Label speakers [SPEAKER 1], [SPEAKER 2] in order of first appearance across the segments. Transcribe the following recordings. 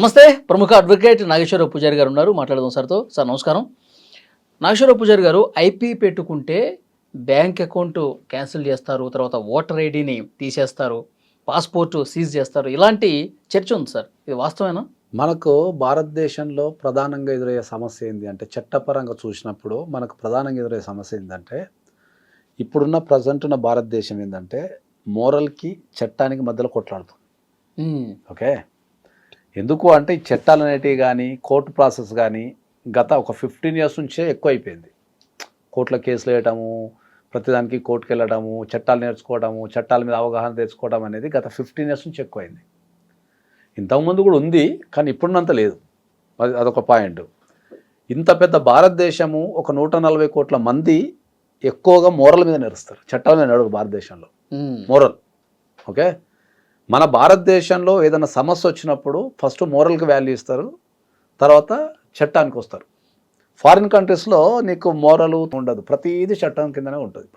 [SPEAKER 1] నమస్తే. ప్రముఖ అడ్వకేట్ నాగేశ్వరరావు పూజారి గారు ఉన్నారు. మాట్లాడదాం సార్తో. సార్ నమస్కారం. నాగేశ్వరరావు పూజారి గారు, ఐపీ పెట్టుకుంటే బ్యాంక్ అకౌంట్ క్యాన్సిల్ చేస్తారు, తర్వాత ఓటర్ ఐడిని తీసేస్తారు, పాస్పోర్ట్ సీజ్ చేస్తారు, ఇలాంటి చర్చ ఉంది సార్. ఇది వాస్తవేనా?
[SPEAKER 2] మనకు భారతదేశంలో ప్రధానంగా ఎదురయ్యే సమస్య ఏంటి అంటే, చట్టపరంగా చూసినప్పుడు మనకు ప్రధానంగా ఎదురయ్యే సమస్య ఏంటంటే, ఇప్పుడున్న ప్రజెంట్ ఉన్న భారతదేశం ఏంటంటే మోరల్కి చట్టానికి మధ్యలో కొట్లాడుతుంది. ఓకే, ఎందుకు అంటే ఈ చట్టాలు అనేటివి కానీ కోర్టు ప్రాసెస్ కానీ గత ఒక 15 years నుంచే ఎక్కువ అయిపోయింది. కోర్టులో కేసులు వేయటము, ప్రతిదానికి కోర్టుకు వెళ్ళడము, చట్టాలు నేర్చుకోవడము, చట్టాల మీద అవగాహన తెచ్చుకోవడం అనేది గత 15 years నుంచి ఎక్కువైంది. ఇంతకుముందు కూడా ఉంది, కానీ ఇప్పుడున్నంత లేదు. అదొక పాయింట్. ఇంత పెద్ద భారతదేశము, ఒక 140 కోట్ల మంది ఎక్కువగా మోరల్ మీద నడుస్తారు, చట్టాల మీద నడవరు భారతదేశంలో. Moral okay. మన భారతదేశంలో ఏదైనా సమస్య వచ్చినప్పుడు ఫస్ట్ మోరల్కి వాల్యూ ఇస్తారు, తర్వాత చట్టానికి వస్తారు. ఫారిన్ కంట్రీస్లో నీకు మోరల్ ఉండదు, ప్రతిదీ చట్టం కిందనే ఉంటుంది,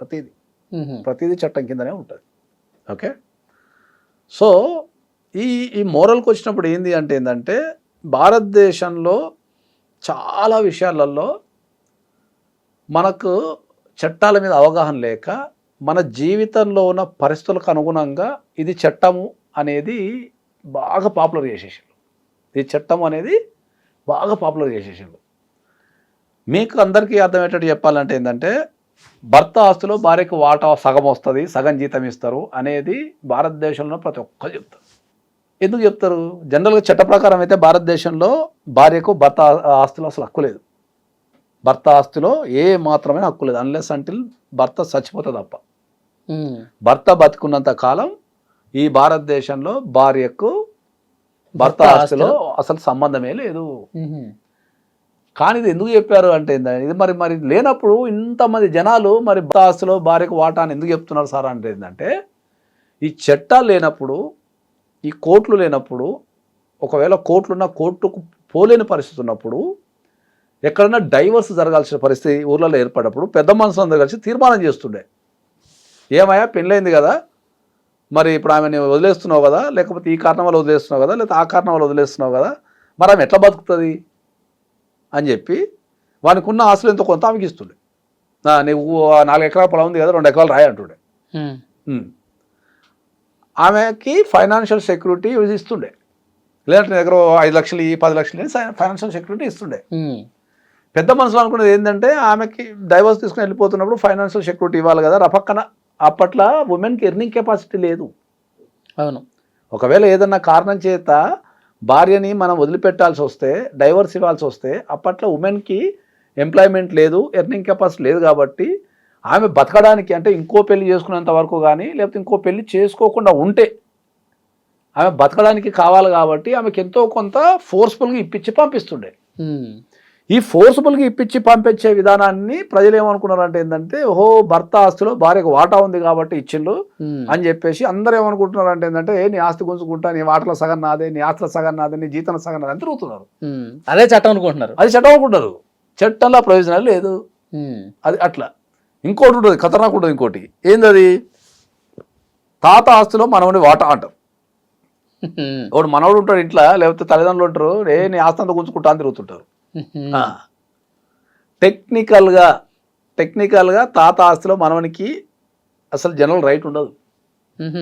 [SPEAKER 2] ప్రతిదీ చట్టం కిందనే ఉంటుంది. ఓకే, సో ఈ మోరల్కి వచ్చినప్పుడు ఏంటంటే భారతదేశంలో చాలా విషయాలలో మనకు చట్టాల మీద అవగాహన లేక మన జీవితంలో ఉన్న పరిస్థితులకు అనుగుణంగా ఇది చట్టము అనేది బాగా పాపులర్ చేసేసారు. ఇది చట్టం అనేది బాగా పాపులర్ చేసేసారు. మీకు అందరికీ అర్థమయ్యేటట్టు చెప్పాలంటే ఏంటంటే, భర్త ఆస్తిలో భార్యకు వాటా సగం వస్తుంది, సగం జీతం ఇస్తారు అనేది భారతదేశంలో ప్రతి ఒక్కరు చెప్తారు. ఎందుకు చెప్తారు? జనరల్గా చట్ట ప్రకారం అయితే భారతదేశంలో భార్యకు భర్త ఆస్తిలో అసలు హక్కు లేదు. భర్త ఆస్తిలో ఏ మాత్రమే హక్కు లేదు, అన్లెస్ అంటిల్ భర్త చచ్చిపోతే తప్ప. భర్త బతుకున్నంత కాలం ఈ భారతదేశంలో భార్యకు భర్త ఆస్తిలో అసలు సంబంధమే లేదు. కానీ ఇది ఎందుకు చెప్పారు అంటే, ఇది మరి లేనప్పుడు ఇంతమంది జనాలు మరి భర్త ఆస్తిలో భార్యకు వాటా అని ఎందుకు చెప్తున్నారు సార్ అంటే ఏంటంటే, ఈ చట్టాలు లేనప్పుడు, ఈ కోర్టులు లేనప్పుడు, ఒకవేళ కోర్టులున్న కోర్టుకు పోలేని పరిస్థితి ఉన్నప్పుడు, ఎక్కడన్నా డైవర్స్ జరగాల్సిన పరిస్థితి ఊర్లలో ఏర్పడినప్పుడు పెద్ద మనుషులందరూ కలిసి తీర్మానం చేస్తుండే, ఏమయ్యా పెళ్ళైంది కదా, మరి ఇప్పుడు ఆమెను వదిలేస్తున్నావు కదా, లేకపోతే ఈ కారణం వల్ల వదిలేస్తున్నావు కదా, లేకపోతే ఆ కారణం వల్ల వదిలేస్తున్నావు కదా, మరి ఆమె ఎట్లా బతుకుతుంది అని చెప్పి వానికి ఉన్న ఆస్తులు ఎంతో కొంత ఆమెకి ఇస్తుండే. నువ్వు 4 ఎకరాల పొలం ఉంది కదా, 2 ఎకరాలు రాయి అంటుండే. ఆమెకి ఫైనాన్షియల్ సెక్యూరిటీ ఇస్తుండే, లేదంటే నీ దగ్గర 5 లక్షలు 10 లక్షలు ఫైనాన్షియల్ సెక్యూరిటీ ఇస్తుండే. పెద్ద మనుషులు అనుకున్నది ఏంటంటే, ఆమెకి డైవర్స్ తీసుకుని వెళ్ళిపోతున్నప్పుడు ఫైనాన్షియల్ సెక్యూరిటీ ఇవ్వాలి కదా. రపక్కన అప్పట్లో ఉమెన్కి ఎర్నింగ్ కెపాసిటీ లేదు.
[SPEAKER 1] అవును,
[SPEAKER 2] ఒకవేళ ఏదన్నా కారణం చేత భార్యని మనం వదిలిపెట్టాల్సి వస్తే, డైవర్స్ ఇవ్వాల్సి వస్తే, అప్పట్లో ఉమెన్కి ఎంప్లాయ్మెంట్ లేదు, ఎర్నింగ్ కెపాసిటీ లేదు. కాబట్టి ఆమె బతకడానికి, అంటే ఇంకో పెళ్లి చేసుకునేంత వరకు కానీ, లేకపోతే ఇంకో పెళ్లి చేసుకోకుండా ఉంటే ఆమె బతకడానికి కావాలి. కాబట్టి ఆమెకి ఎంతో కొంత ఫోర్స్ఫుల్గా ఇప్పించి పంపిస్తుండే. ఈ ఫోర్స్ఫుల్గా ఇప్పించి పంపించే విధానాన్ని ప్రజలు ఏమనుకున్నారంటే ఏంటంటే, ఓహో భర్త ఆస్తిలో భార్యకు వాటా ఉంది కాబట్టి ఇచ్చిండు అని చెప్పేసి అందరూ ఏమనుకుంటున్నారంటే ఏంటంటే, నీ ఆస్తి గుంజుకుంటా, నీ వాటలో సగం నాదే, నీ ఆస్తిలో సగం నాదే, నీ జీతంలో సగం నాదే అని తిరుగుతున్నారు.
[SPEAKER 1] అదే చట్టం అనుకుంటున్నారు.
[SPEAKER 2] అది చట్టం అనుకుంటారు. చట్టంలో ప్రయోజనాలు లేదు. అది అట్లా. ఇంకోటి ఉంటుంది, ఖతర్నాక్ ఉంటుంది. ఇంకోటి ఏందది, తాత ఆస్తిలో మనవని వాటా అంటారు. ఒకడు మనవడు ఉంటాడు ఇంట్లో, లేకపోతే తల్లిదండ్రులు ఉంటారు, నీ ఆస్తి అంతా గుంజుకుంటా అని తిరుగుతుంటారు. టెక్నికల్గా తాత ఆస్తిలో మనవనికి అసలు జనరల్ రైట్ ఉండదు.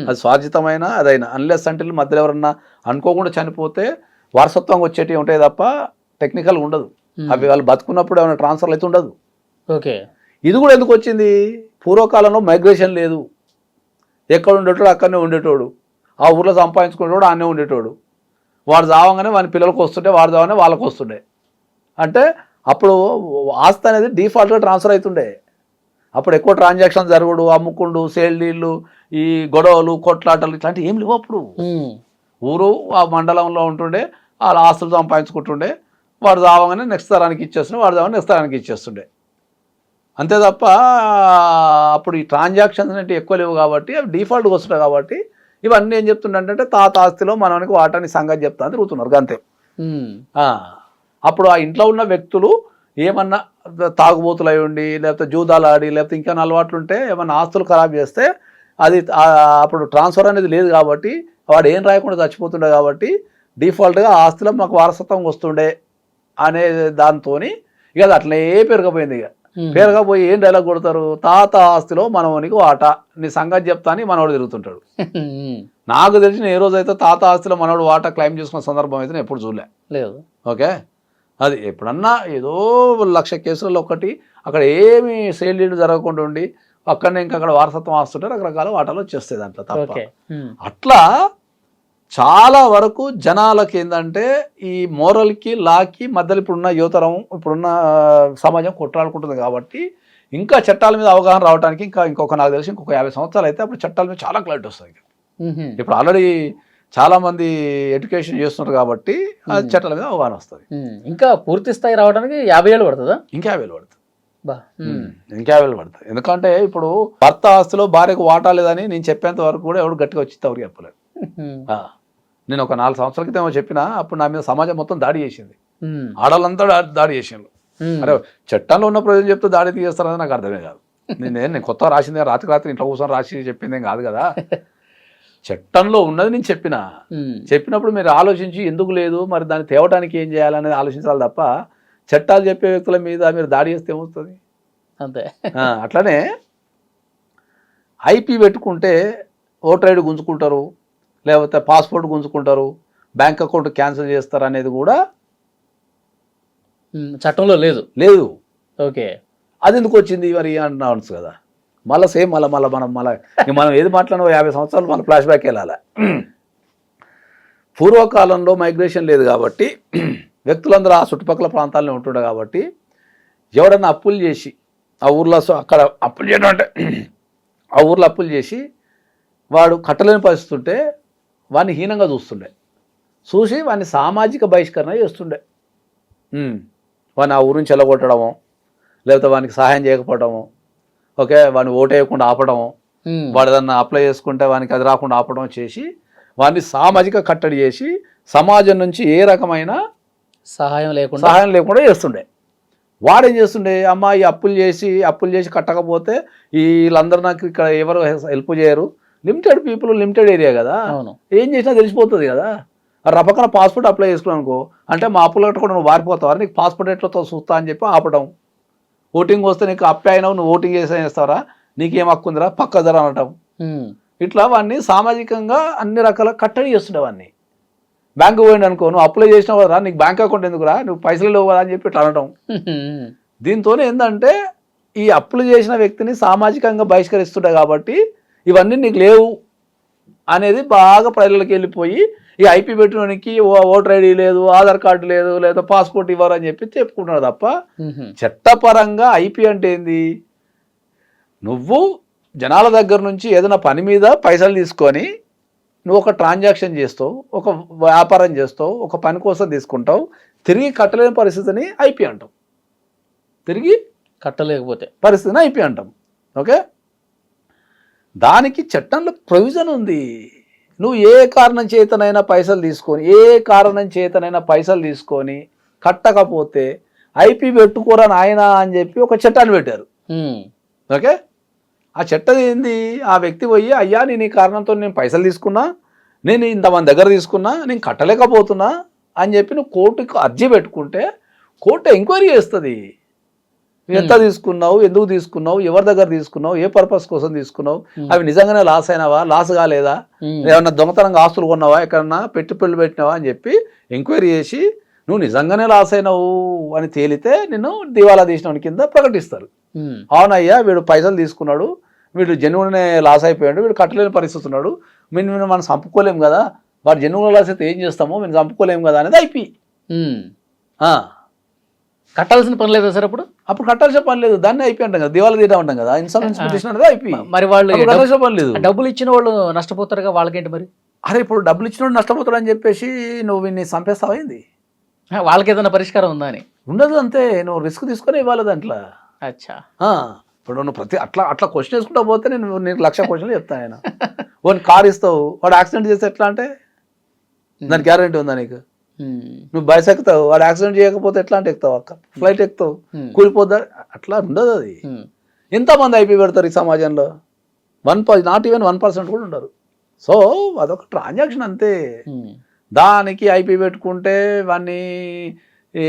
[SPEAKER 2] అది స్వార్జితమైన అదైనా, అన్లెస్ అంటే మధ్యలో ఎవరన్నా అనుకోకుండా చనిపోతే వారసత్వంగా వచ్చేటివి ఉంటాయి తప్ప టెక్నికల్గా ఉండదు. అవి వాళ్ళు బతుకున్నప్పుడు ఏమైనా ట్రాన్స్ఫర్లు అయితే ఉండదు.
[SPEAKER 1] ఓకే,
[SPEAKER 2] ఇది కూడా ఎందుకు వచ్చింది? పూర్వకాలంలో మైగ్రేషన్ లేదు. ఎక్కడ ఉండేటోడు అక్కడనే ఉండేటోడు, ఆ ఊర్లో సంపాదించుకునేటోడు ఆనే ఉండేటోడు. వాడు చావంగానే వాని పిల్లలకు వస్తుంటే, వాడు చావగానే వాళ్ళకు వస్తుండే. అంటే అప్పుడు ఆస్తి అనేది డిఫాల్ట్గా ట్రాన్స్ఫర్ అవుతుండే. అప్పుడు ఎక్కువ ట్రాన్సాక్షన్ జరుగుడు, అమ్ముకుండు, సేల్ డీళ్ళు, ఈ గొడవలు, కొట్లాటలు ఇట్లాంటివి ఏం లేవు. అప్పుడు ఊరు ఆ మండలంలో ఉంటుండే, వాళ్ళ ఆస్తులు సంపాదించుకుంటుండే, వాడు చావగానే నెక్స్ట్ తరానికి ఇచ్చేస్తుండే, వాడు చావగానే నెక్స్ట్ తరానికి ఇచ్చేస్తుండే. అంతే తప్ప అప్పుడు ఈ ట్రాన్సాక్షన్స్ అంటే ఎక్కువ లేవు కాబట్టి అవి డిఫాల్ట్గా వస్తున్నాయి. కాబట్టి ఇవన్నీ ఏం చెప్తుండే, తాత ఆస్తిలో మనకి వాటాని సంగతి చెప్తా అని తిరుగుతున్నారు అంతే. అప్పుడు ఆ ఇంట్లో ఉన్న వ్యక్తులు ఏమన్నా తాగుబోతులు అయి ఉండి, లేకపోతే జూదాలు ఆడి, లేకపోతే ఇంకా అలవాట్లు ఉంటే ఏమన్నా ఆస్తులు ఖరాబ్ చేస్తే అది అప్పుడు ట్రాన్స్ఫర్ అనేది లేదు కాబట్టి వాడు ఏం రాయకుండా చచ్చిపోతుండే. కాబట్టి డిఫాల్ట్గా ఆ ఆస్తిలో మాకు వారసత్వం వస్తుండే అనే దాంతో ఇక అది అట్లే పెరగపోయింది. ఇక పెరగపోయి ఏం డైలాగ్ కొడతారు, తాత ఆస్తిలో మనవనికి వాటా, నీ సంగతి చెప్తా అని మనవాడు తిరుగుతుంటాడు. నాకు తెలిసిన ఏ రోజైతే తాత ఆస్తిలో మనవాడు వాటా క్లెయిమ్ చేసుకున్న సందర్భం అయితే నేను ఎప్పుడు చూడలే.
[SPEAKER 1] లేదు.
[SPEAKER 2] ఓకే, అది ఎప్పుడన్నా ఏదో 1,00,000 కేసులలో ఒకటి అక్కడ ఏమి సేల్ డీడ్ జరగకుండా ఉండి అక్కడనే ఇంకా అక్కడ వారసత్వం ఆస్తుంటే రకరకాల వాటాలు వచ్చేస్తాయి దాంట్లో తప్ప. అట్లా చాలా వరకు జనాలకి ఏంటంటే ఈ మోరల్కి లాకి మధ్యలో ఇప్పుడున్న యువతరం ఇప్పుడున్న సమాజం కొట్లాడుకుంటుంది కాబట్టి ఇంకా చట్టాల మీద అవగాహన రావడానికి ఇంకొక నాకు తెలిసి ఇంకొక 50 సంవత్సరాలు అయితే అప్పుడు చట్టాల మీద చాలా క్లారిటీ వస్తుంది. ఇప్పుడు ఆల్రెడీ చాలా మంది ఎడ్యుకేషన్ చేస్తున్నారు కాబట్టి ఆ చట్టాల మీద అవగాహన వస్తుంది.
[SPEAKER 1] ఇంకా పూర్తి స్థాయి రావడానికి 50 ఏళ్ళు పడుతుందా?
[SPEAKER 2] ఇంకా 50 ఏళ్ళు పడుతుంది. ఇంకా 50 ఏళ్ళు పడుతుంది. ఎందుకంటే ఇప్పుడు భర్త ఆస్తిలో భార్యకు వాటా లేదని నేను చెప్పేంత వరకు కూడా ఎవడు గట్టిగా వచ్చి ఎవరికి చెప్పలేదు. నేను ఒక 4 సంవత్సరాల క్రితం చెప్పినా అప్పుడు నా మీద సమాజం మొత్తం దాడి చేసింది. ఆడవాళ్ళంతా దాడి చేసిండు. అరే చట్టంలో ఉన్న ప్రయోజనం చెప్తే దాడి తీసేస్తారని నాకు అర్థమే కాదు. నేను కొత్తగా రాసింది రాత్రి ఇంట్లో కూర్చొని రాసి చెప్పిందేం కాదు కదా. చట్టంలో ఉన్నది నేను చెప్పినప్పుడు మీరు ఆలోచించి ఎందుకు లేదు మరి దాన్ని తేవడానికి ఏం చేయాలనేది ఆలోచించాలి తప్ప చట్టాలు చెప్పే వ్యక్తుల మీద మీరు దాడి చేస్తే ఏమవుతుంది
[SPEAKER 1] అంతే.
[SPEAKER 2] అట్లనే ఐపీ పెట్టుకుంటే ఓటర్ ఐడి గుంజుకుంటారు, లేకపోతే పాస్పోర్ట్ గుంజుకుంటారు, బ్యాంక్ అకౌంట్ క్యాన్సిల్ చేస్తారు అనేది కూడా
[SPEAKER 1] చట్టంలో లేదు.
[SPEAKER 2] ఓకే, అది ఎందుకు వచ్చింది మరి అంటున్నాను కదా. మళ్ళీ సేమ్ మనం ఏది మాట్లాడినా 50 సంవత్సరాలు మళ్ళీ ఫ్లాష్ బ్యాక్ వెళ్ళాలి. పూర్వకాలంలో మైగ్రేషన్ లేదు కాబట్టి వ్యక్తులందరూ ఆ చుట్టుపక్కల ప్రాంతాల్లో ఉంటుండే కాబట్టి ఎవడన్నా అప్పులు చేసి ఆ ఊర్లో అక్కడ అప్పులు చేయడం అంటే ఆ ఊర్లో అప్పులు చేసి వాడు కట్టలేని పరిస్థితి ఉంటే వాడిని హీనంగా చూసి వాడిని సామాజిక బహిష్కరణ చేస్తుండే. వాడిని ఆ ఊరు నుంచి వెళ్ళగొట్టడము, లేకపోతే వానికి సహాయం చేయకపోవడము, ఓకే వాడిని ఓటు వేయకుండా ఆపడము, వాడు ఏదన్నా అప్లై చేసుకుంటే వానికి అది రాకుండా ఆపడం చేసి వాడిని సామాజిక కట్టడి చేసి సమాజం నుంచి ఏ రకమైన
[SPEAKER 1] సహాయం
[SPEAKER 2] లేకుండా చేస్తుండే. వాడేం చేస్తుండే, అమ్మ ఈ అప్పులు చేసి కట్టకపోతే వీళ్ళందరూ నాకు ఇక్కడ ఎవరు హెల్ప్ చేయరు, లిమిటెడ్ పీపుల్ లిమిటెడ్ ఏరియా కదా, ఏం చేసినా తెలిసిపోతుంది కదా. రపకన పాస్పోర్ట్ అప్లై చేసుకున్నాను అనుకో అంటే మా అప్పులు కట్టకుండా నువ్వు వారిపోతావు, నీకు పాస్పోర్ట్ ఎట్లా చూస్తా అని చెప్పి ఆపడం. ఓటింగ్ వస్తే నీకు అప్పే అయినావు, నువ్వు ఓటింగ్ చేస్తావరా, నీకేం హక్కు ఉందిరా పక్క ధర అనటం. ఇట్లా వాడిని సామాజికంగా అన్ని రకాల కట్టడి చేస్తుండే. వాడిని బ్యాంకు పోయింది అనుకో, నువ్వు అప్లై చేసినావు కదా, నీకు బ్యాంక్ అకౌంట్ ఎందుకురా, నువ్వు పైసలు లేవు కదా అని చెప్పి ఇట్లా అనటం. దీంతో ఏంటంటే ఈ అప్పులు చేసిన వ్యక్తిని సామాజికంగా బహిష్కరిస్తుండే కాబట్టి ఇవన్నీ నీకు లేవు అనేది బాగా ప్రజలకు వెళ్ళిపోయి ఈ ఐపీ పెట్టడానికి ఓటర్ ఐడి లేదు, ఆధార్ కార్డు లేదు, లేదా పాస్పోర్ట్ ఇవ్వరు అని చెప్పి చెప్పుకుంటున్నాడు తప్ప చట్టపరంగా ఐపీ అంటే ఏంది, నువ్వు జనాల దగ్గర నుంచి ఏదైనా పని మీద పైసలు తీసుకొని నువ్వు ఒక ట్రాన్సాక్షన్ చేస్తావు, ఒక వ్యాపారం చేస్తావు, ఒక పని కోసం తీసుకుంటావు, తిరిగి కట్టలేని పరిస్థితిని ఐపీ అంటాం. తిరిగి
[SPEAKER 1] కట్టలేకపోతే
[SPEAKER 2] పరిస్థితిని ఐపీ అంటాం. ఓకే, దానికి చట్టంలో ప్రొవిజన్ ఉంది. నువ్వు ఏ కారణం చేతనైనా పైసలు తీసుకొని కట్టకపోతే ఐపీ పెట్టుకోరా నాయనా అని చెప్పి ఒక చట్టాన్ని పెట్టారు. ఓకే, ఆ చట్టం ఏంది, ఆ వ్యక్తి పోయి అయ్యా నేను ఈ కారణంతో నేను పైసలు తీసుకున్నా, నేను ఇంతమంది దగ్గర తీసుకున్నా, నేను కట్టలేకపోతున్నా అని చెప్పి నువ్వు కోర్టుకు అర్జీ పెట్టుకుంటే కోర్టు ఎంక్వైరీ చేస్తుంది. ఎంత తీసుకున్నావు, ఎందుకు తీసుకున్నావు, ఎవరి దగ్గర తీసుకున్నావు, ఏ పర్పస్ కోసం తీసుకున్నావు, అవి నిజంగానే లాస్ అయినావా, లాస్ కాలేదా, ఏమన్నా దొంగతనంగా ఆస్తులు కొన్నావా, ఎక్కడన్నా పెట్టుబడులు పెట్టినావా అని చెప్పి ఎంక్వైరీ చేసి నువ్వు నిజంగానే లాస్ అయినావు అని తేలితే నిన్ను దివాలా తీసిన కింద ప్రకటిస్తారు. అవునయ్యా వీడు పైసలు తీసుకున్నాడు, వీడు జెన్యున్నే లాస్ అయిపోయాడు, వీడు కట్టలేని పరిస్థితి ఉన్నాడు, మనం చంపుకోలేము కదా, వాడు జెన్యున్ లాస్ అయితే ఏం చేస్తామో మేము చంపుకోలేము కదా అనేది ఐపీ.
[SPEAKER 1] కట్టాల్సిన పని లేదా సార్?
[SPEAKER 2] అప్పుడు కట్టాల్సిన పని లేదు, దాన్ని ఐపీ అంటాం కదా, దివాలా తీయడం అంటాం కదా, ఇన్సల్వెన్స్ పిటిషన్ అనేది ఐపీ.
[SPEAKER 1] మరి వాళ్ళు
[SPEAKER 2] కట్టాల్సిన పని లేదు,
[SPEAKER 1] డబ్బులు ఇచ్చిన వాళ్ళు నష్టపోతారుగా, వాళ్ళకేంటి మరి?
[SPEAKER 2] అరే ఇప్పుడు డబ్బులు ఇచ్చిన వాడు నష్టపోతాడు అని చెప్పేసి నువ్వు వీడిని చంపేస్తావైంది,
[SPEAKER 1] వాళ్ళకి ఏదైనా పరిష్కారం ఉందా అని?
[SPEAKER 2] ఉండదు, అంతే. నువ్వు రిస్క్ తీసుకొని ఇవ్వాలి దాంట్లో.
[SPEAKER 1] అచ్చా,
[SPEAKER 2] ఇప్పుడు నువ్వు అట్లా క్వశ్చన్ వేసుకుంటా పోతే నేను నీకు 1,00,000 క్వశ్చన్లు చెప్తాను. ఆయన వాడిని కార్ ఇస్తావు, వాడు యాక్సిడెంట్ చేస్తే ఎట్లా అంటే దానికి గ్యారెంటీ ఉందా నీకు? నువ్వు బస్ ఎక్కుతావు, వాడు యాక్సిడెంట్ చేయకపోతే ఎట్లా అంటే ఎక్కుతావు, ఫ్లైట్ ఎక్కుతావు, కూలిపోద్దా? అట్లా ఉండదు. అది ఎంతమంది ఐపీ పెడతారు ఈ సమాజంలో? నాట్ ఈవెన్ 1% కూడా ఉండరు. సో అదొక ట్రాన్సాక్షన్ అంతే. దానికి ఐపీ పెట్టుకుంటే వాడిని ఈ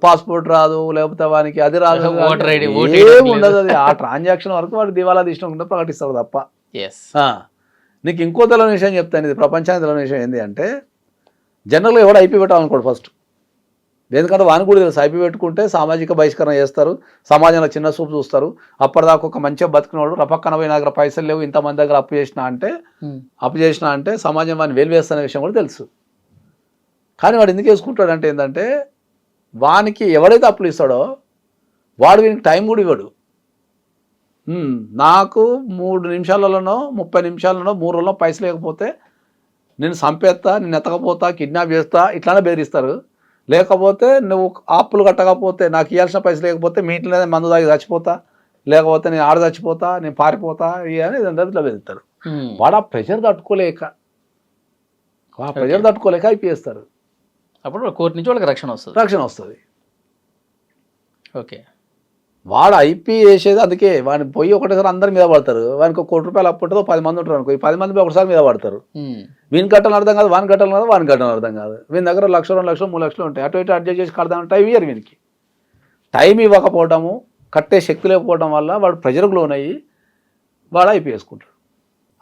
[SPEAKER 2] పాస్పోర్ట్ రాదు, లేకపోతే వానికి అది రాదు,
[SPEAKER 1] ఓటర్ ఐడి
[SPEAKER 2] ఏమి ఉండదు. అది ఆ ట్రాన్సాక్షన్ వరకు వాడు దివాలా తీసినకుండా ప్రకటిస్తారు తప్ప. నీకు ఇంకో తెలియని విషయం చెప్తాను, ఇది ప్రపంచానికి తెలియని విషయం ఏంటి అంటే, జనరల్గా ఎవడు ఐపీ పెట్టాలనుకోడు ఫస్ట్. ఎందుకంటే వానికి కూడా తెలుసు ఐపీ పెట్టుకుంటే సామాజిక బహిష్కరణ చేస్తారు, సమాజంలో చిన్న చూపు చూస్తారు. అప్పటిదాకా ఒక మంచిగా బతికినవాడు రపక్కన పోయి నా దగ్గర పైసలు లేవు, ఇంతమంది దగ్గర అప్పు చేసినా అంటే సమాజం వాడిని వేలువేస్తున్న విషయం కూడా తెలుసు. కానీ వాడు ఎందుకు వేసుకుంటాడంటే ఏంటంటే, వానికి ఎవడైతే అప్పులు ఇస్తాడో వాడు వీనికి టైం కూడా ఇవ్వడు. నాకు 3 నిమిషాలలోనో 30 నిమిషాలలోనో 3 రోజుల్లో పైసలు లేకపోతే నేను చంపేస్తా, నేను ఎత్తకపోతా, కిడ్నాప్ చేస్తా, ఇట్లానే బెదిరిస్తారు. లేకపోతే నువ్వు అప్పులు కట్టకపోతే, నాకు ఇవ్వాల్సిన పైసలు లేకపోతే మీ ఇంట్లో మందు తాగి చచ్చిపోతా, లేకపోతే నేను ఆడ చచ్చిపోతా, నేను పారిపోతా అని ఇట్లా బెదిరిస్తారు. వాడు ఆ ప్రెషర్ తట్టుకోలేక అయిపోయేస్తారు.
[SPEAKER 1] అప్పుడు కోర్టు నుంచి వాళ్ళకి రక్షణ వస్తుంది.
[SPEAKER 2] ఓకే, వాడు ఐపీ వేసేది అందుకే. వాడిని పోయి ఒకటేసారి అందరి మీద పడతారు. వానికి 1 కోటి రూపాయలు అప్పు ఉంటుందో 10 మంది ఉంటారు అనుకో, ఈ 10 మంది ఒకసారి మీద పడతారు. వీని కట్టాలని అర్థం కాదు, వాని కట్టాలని కాదు, వాని కట్టాలని అర్థం కాదు. వీని దగ్గర 1 లక్ష 2 లక్షలు 3 లక్షలు ఉంటాయి. అటు ఇటు అడ్జస్ట్ చేసి కడదామని టైం ఇయ్యరు. వీనికి టైం ఇవ్వకపోవటము, కట్టే శక్తి లేకపోవడం వల్ల వాడు ప్రెజర్కు లోనయ్యి వాడు ఐపీ వేసుకుంటాడు.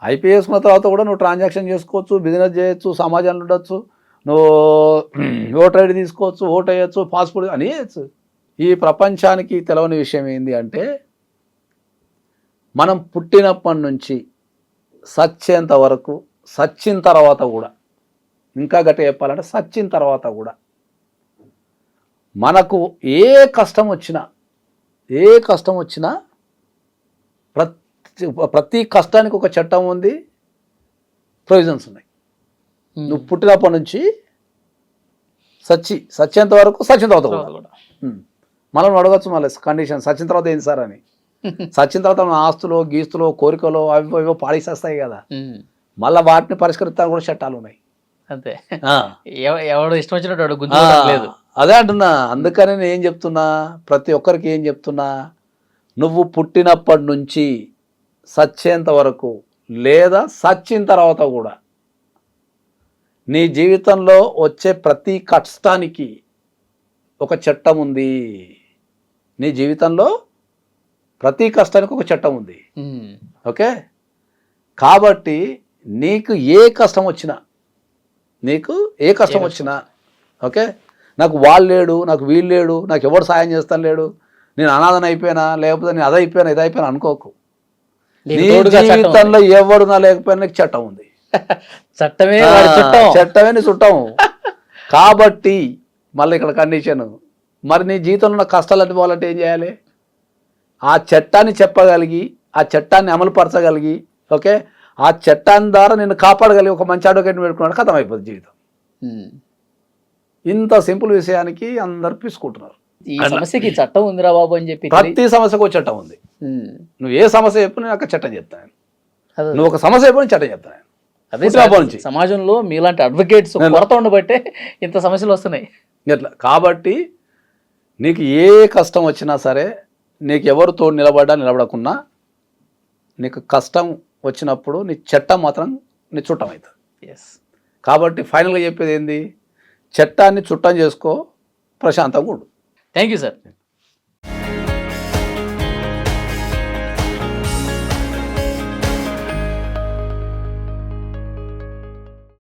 [SPEAKER 2] ఐపీ వేసుకున్న తర్వాత కూడా నువ్వు ట్రాన్సాక్షన్ చేసుకోవచ్చు, బిజినెస్ చేయొచ్చు, సమాజంలో ఉండొచ్చు, నువ్వు ఓటర్ ఐడి తీసుకోవచ్చు, ఓటు వేయచ్చు, పాస్పోర్ట్ అని వేయచ్చు. ఈ ప్రపంచానికి తెలవని విషయం ఏంటి అంటే, మనం పుట్టినప్పటి నుంచి సచ్చేంత వరకు, సచ్చిన తర్వాత కూడా, ఇంకా గట్టిగా చెప్పాలంటే సచ్చిన తర్వాత కూడా మనకు ఏ కష్టం వచ్చినా ప్రతి కష్టానికి ఒక చట్టం ఉంది, ప్రొవిజన్స్ ఉన్నాయి. నువ్వు పుట్టినప్పటి నుంచి సచ్చేంత వరకు, సచ్చిన తర్వాత కూడా. మనం అడగచ్చు మళ్ళీ కండిషన్, సచ్చిన తర్వాత ఏంటి సార్ అని. సచ్చిన తర్వాత మన ఆస్తులు, గీస్తులు, కోరికలు అవి పాడేసేస్తాయి కదా, మళ్ళీ వాటిని పరిష్కరిస్తాను కూడా చట్టాలు ఉన్నాయి.
[SPEAKER 1] అంతే, ఎవడు ఇష్టం వచ్చినట్టు లేదు.
[SPEAKER 2] అదే అంటున్నా. అందుకని నేను ఏం చెప్తున్నా, ప్రతి ఒక్కరికి ఏం చెప్తున్నా, నువ్వు పుట్టినప్పటి నుంచి సచ్చేంత వరకు, లేదా సచ్చిన తర్వాత కూడా, నీ జీవితంలో వచ్చే ప్రతి కష్టానికి ఒక చట్టం ఉంది. నీ జీవితంలో ప్రతి కష్టానికి ఒక చట్టం ఉంది. ఓకే, కాబట్టి నీకు ఏ కష్టం వచ్చినా ఓకే, నాకు వాళ్ళు లేడు, నాకు వీళ్ళు లేడు, నాకు ఎవడు సాయం చేస్తాను లేడు, నేను అనాథన అయిపోయినా, లేకపోతే నేను అదైపోయినా ఇదైపోయినా అనుకోకు. నీ జీవితంలో ఎవడునా లేకపోయినా నీకు చట్టం ఉంది.
[SPEAKER 1] చట్టమే
[SPEAKER 2] నీ చుట్టం. కాబట్టి మళ్ళీ ఇక్కడ కండిషన్, మరి నీ జీవితంలో ఉన్న కష్టాలు అనిపోవాలంటే ఏం చేయాలి? ఆ చట్టాన్ని చెప్పగలిగి, ఆ చట్టాన్ని అమలుపరచగలిగి, ఓకే, ఆ చట్టాన్ని ద్వారా నిన్ను కాపాడగలిగి ఒక మంచి అడ్వకేట్ని పెట్టుకున్నాడు, ఖతం అయిపోతుంది జీవితం. ఇంత సింపుల్ విషయానికి అందరు తీసుకుంటున్నారు.
[SPEAKER 1] ఈ సమస్యకి చట్టం ఉందిరా బాబు అని చెప్పి
[SPEAKER 2] ప్రతి సమస్యకు చట్టం ఉంది. నువ్వు ఏ సమస్య చెప్పు, నేను అక్కడ చట్టం చెప్తాను. నువ్వు ఒక సమస్య చెప్పు, నేను చట్టం చెప్తాను.
[SPEAKER 1] అదే సమాజంలో మీలాంటి అడ్వకేట్స్ కొరత ఉండబట్టే ఇంత సమస్యలు వస్తున్నాయి.
[SPEAKER 2] ఇట్లా కాబట్టి నీకు ఏ కష్టం వచ్చినా సరే, నీకు ఎవరు తోడు నిలబడకున్నా, నీకు కష్టం వచ్చినప్పుడు నీ చట్టం మాత్రం నీ చుట్టం అవుతుంది. కాబట్టి ఫైనల్గా చెప్పేది ఏంది, చట్టాన్ని చుట్టం చేసుకో, ప్రశాంతంగా ఉండు.
[SPEAKER 1] Thank you sir.